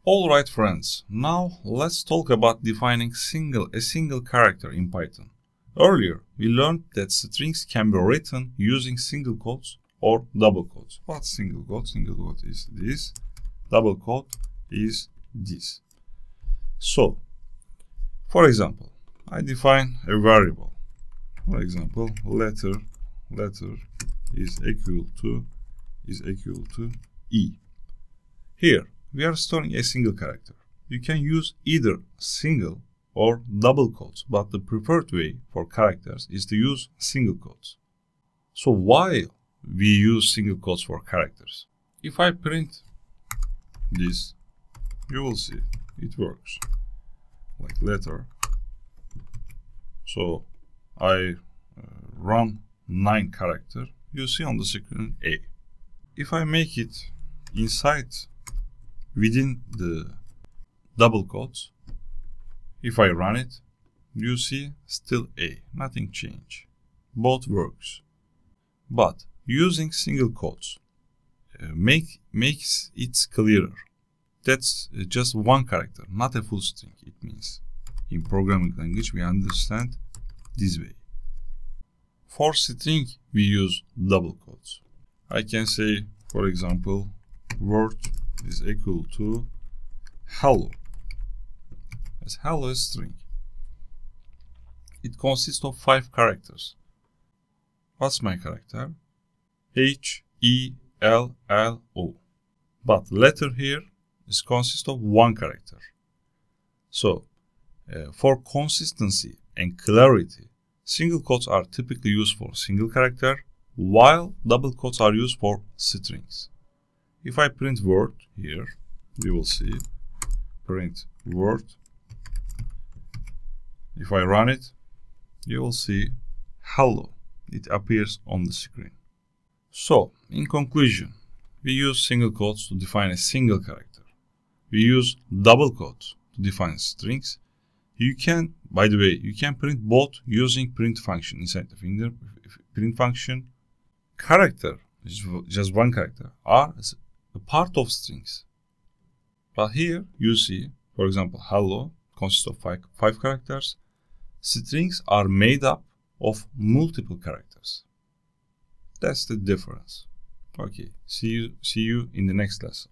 Alright friends, now let's talk about defining a single character in Python. Earlier, we learned that strings can be written using single quotes or double quotes. What's single quote? Single quote is this, double quote is this. So, for example, I define a variable. For example, letter is equal to E. Here, we are storing a single character. You can use either single or double quotes, but the preferred way for characters is to use single quotes. So why we use single quotes for characters? If I print this, you will see it works. Like letter. So I run 9 character. You see on the screen A. If I make it inside within the double quotes, if I run it, you see still A, nothing changed. Both works. But using single quotes makes it clearer. That's just one character, not a full string, it means. In programming language, we understand this way. For string, we use double quotes. I can say, for example, word is equal to hello. As hello is string. It consists of 5 characters. What's my character? H-E-L-L-O. But letter here is consists of 1 character. So, for consistency and clarity, single quotes are typically used for single character, while double quotes are used for strings. If I print word here, you will see print word. If I run it, you will see hello. It appears on the screen. So, in conclusion, we use single quotes to define a single character. We use double quotes to define strings. You can, by the way, you can print both using print function inside the print function. Character, just one character, are a part of strings. But here you see, for example, hello consists of 5 characters. Strings are made up of multiple characters. That's the difference. Okay, see you in the next lesson.